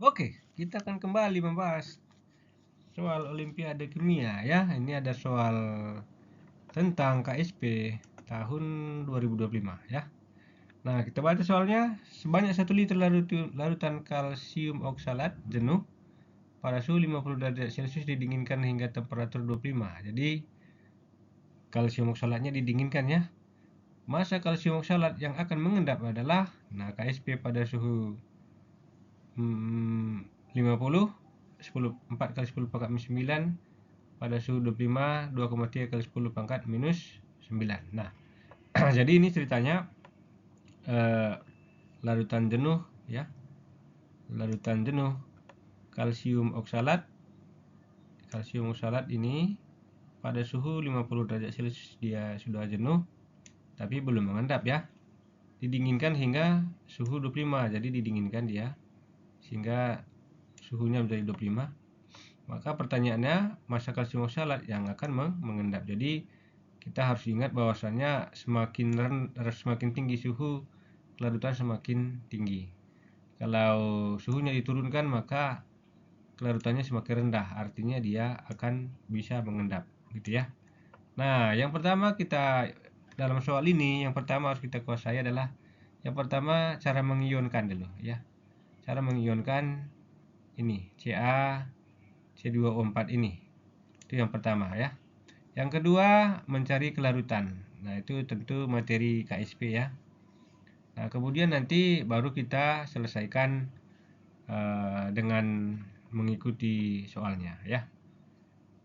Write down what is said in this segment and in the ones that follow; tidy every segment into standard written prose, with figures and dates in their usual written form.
Oke, kita akan kembali membahas soal Olimpiade Kimia ya. Ini ada soal tentang KSP tahun 2025 ya. Nah, kita baca soalnya. Sebanyak 1 liter larutan kalsium oksalat jenuh pada suhu 50 derajat Celcius didinginkan hingga temperatur 25. Jadi kalsium oksalatnya didinginkan ya. Massa kalsium oksalat yang akan mengendap adalah KSP pada suhu 50 4 kali 10 pangkat minus 9 pada suhu 25 2,3 kali 10 pangkat minus 9. Nah, jadi ini ceritanya larutan jenuh ya. Larutan jenuh kalsium oksalat. Kalsium oksalat ini pada suhu 50 derajat Celcius dia sudah jenuh tapi belum mengendap ya. Didinginkan hingga suhu 25. Jadi didinginkan dia sehingga suhunya menjadi 25. Maka pertanyaannya massa kalsium oksalat yang akan mengendap. Jadi kita harus ingat bahwasannya semakin tinggi suhu kelarutan semakin tinggi. Kalau suhunya diturunkan maka kelarutannya semakin rendah, artinya dia akan bisa mengendap gitu ya. Nah, yang pertama kita dalam soal ini yang pertama harus kita kuasai adalah yang pertama cara mengionkan dulu ya. Cara mengionkan ini Ca C2O4 ini. Itu yang pertama ya. Yang kedua, mencari kelarutan. Nah, itu tentu materi KSP ya. Nah, kemudian nanti baru kita selesaikan dengan mengikuti soalnya ya.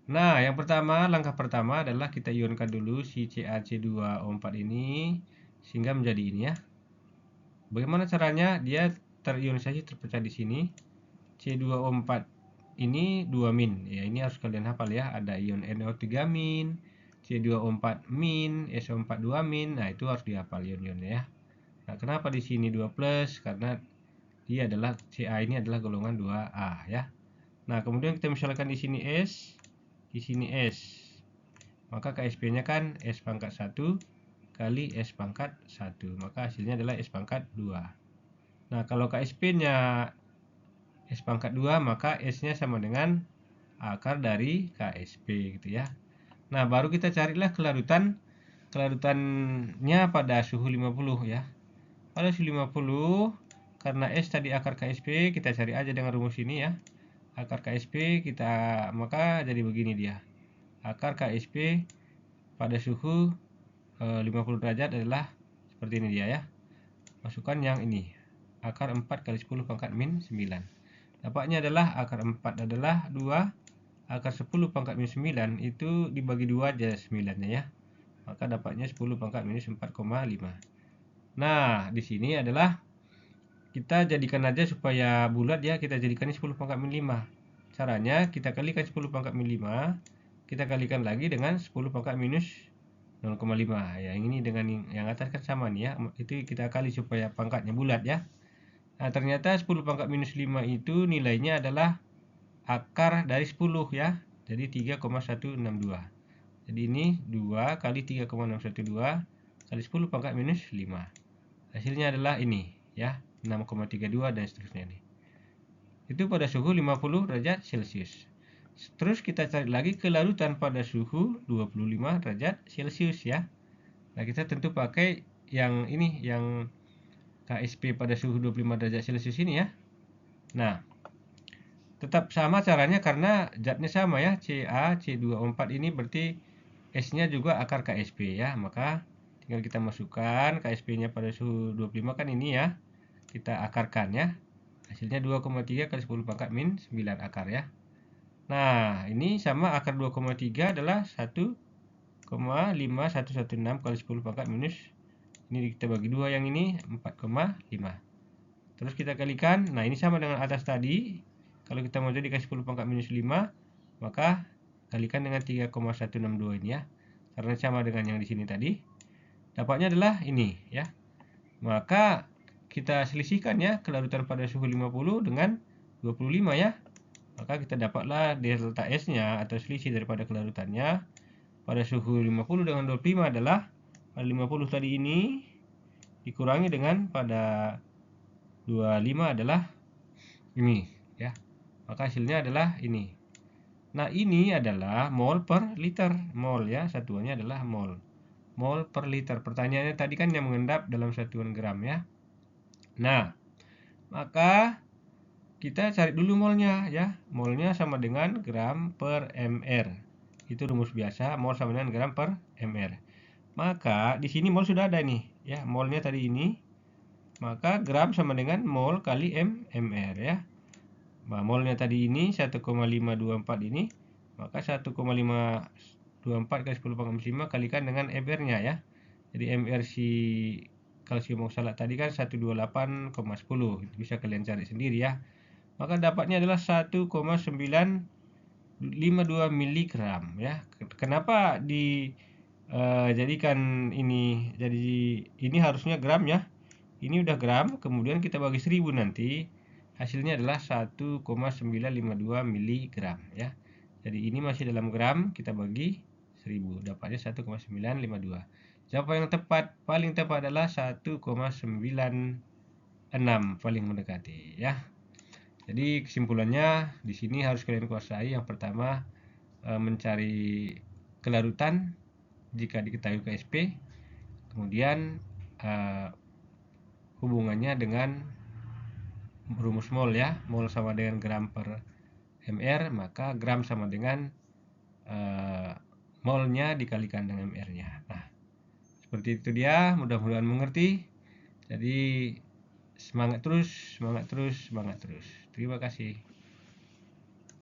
Nah, yang pertama, langkah pertama adalah kita ionkan dulu si CaC2O4 ini sehingga menjadi ini ya. Bagaimana caranya? Dia terionisasi terpecah di sini. C2O4 ini 2 min. Ya, ini harus kalian hafal ya. Ada ion NO3 min, C2O4 min, SO4 2 min. Nah, itu harus dihafal ion-ionnya ya. Nah, kenapa di sini 2 plus? Karena dia adalah Ca ini adalah golongan 2A ya. Nah, kemudian kita misalkan di sini S, di sini S. Maka KSP-nya kan S pangkat 1 kali S pangkat 1. Maka hasilnya adalah S pangkat 2. Nah, kalau KSP-nya S pangkat 2, maka S-nya sama dengan akar dari KSP gitu ya. Nah, baru kita carilah kelarutannya pada suhu 50 ya. Pada suhu 50, karena S tadi akar KSP, kita cari aja dengan rumus ini ya. Akar KSP maka jadi begini dia. Akar KSP pada suhu 50 derajat adalah seperti ini dia ya. Masukkan yang ini. Akar 4 kali 10 pangkat min 9. Dapatnya adalah akar 4 adalah 2. Akar 10 pangkat minus 9 itu dibagi 2 aja 9-nya ya. Maka dapatnya 10 pangkat minus 4,5. Nah, di sini adalah kita jadikan aja supaya bulat ya, kita jadikan 10 pangkat min 5. Caranya kita kalikan 10 pangkat min 5, kita kalikan lagi dengan 10 pangkat minus 0,5. Ya, ini dengan yang atas kan sama nih ya. Itu kita kali supaya pangkatnya bulat ya. Nah, ternyata 10 pangkat minus 5 itu nilainya adalah akar dari 10 ya. Jadi 3,162. Jadi ini 2 kali 3,612 kali 10 pangkat minus 5. Hasilnya adalah ini ya, 6,32 dan seterusnya nih. Itu pada suhu 50 derajat Celcius. Terus kita cari lagi kelarutan pada suhu 25 derajat Celcius ya. Nah, kita tentu pakai yang ini, yang KSP pada suhu 25 derajat Celcius ini ya. Nah, tetap sama caranya karena zatnya sama ya, CaC2O4 ini berarti S-nya juga akar KSP ya. Maka tinggal kita masukkan KSP-nya pada suhu 25 kan ini ya. Kita akarkan ya. Hasilnya 2,3 kali 10 pangkat min 9 akar ya. Nah, ini sama akar 2,3 adalah 1,5116 kali 10 pangkat minus, ini kita bagi 2 yang ini 4,5. Terus kita kalikan. Nah, ini sama dengan atas tadi. Kalau kita mau jadikan 10 pangkat minus 5, maka kalikan dengan 3,162 ini ya. Karena sama dengan yang di sini tadi. Dapatnya adalah ini ya. Maka kita selisihkan ya kelarutan pada suhu 50 dengan 25 ya. Maka kita dapatlah delta S-nya atau selisih daripada kelarutannya pada suhu 50 dengan 25 adalah pada 50 tadi ini dikurangi dengan pada 25 adalah ini ya. Maka hasilnya adalah ini. Nah, ini adalah mol per liter. Mol ya, satuannya adalah mol. Mol per liter. Pertanyaannya tadi kan yang mengendap dalam satuan gram ya. Nah, maka kita cari dulu molnya ya. Molnya sama dengan gram per mr. Itu rumus biasa, mol sama dengan gram per mr. Maka di sini mol sudah ada nih ya. Molnya tadi ini. Maka gram sama dengan mol kali mr ya. Nah, molnya tadi ini 1,524 ini, maka 1,524 kali 10 pangkat 5 kalikan dengan mr-nya ya. Jadi mr si kalsium oksalat tadi kan 128,10. Bisa kalian cari sendiri ya. Maka dapatnya adalah 1,952 mg ya. Kenapa jadikan ini jadi ini harusnya gram ya. Ini udah gram, kemudian kita bagi 1000 nanti. Hasilnya adalah 1,952 mg ya. Jadi ini masih dalam gram, kita bagi 1000, dapatnya 1,952. Jawaban yang tepat, paling tepat adalah 1,96 paling mendekati ya. Jadi kesimpulannya di sini harus kalian kuasai. Yang pertama, mencari kelarutan jika diketahui KSP. Kemudian hubungannya dengan rumus mol ya, mol sama dengan gram per mr, maka gram sama dengan molnya dikalikan dengan mr-nya. Nah, seperti itu dia, mudah-mudahan mengerti. Jadi semangat terus, semangat terus, semangat terus. Terima kasih.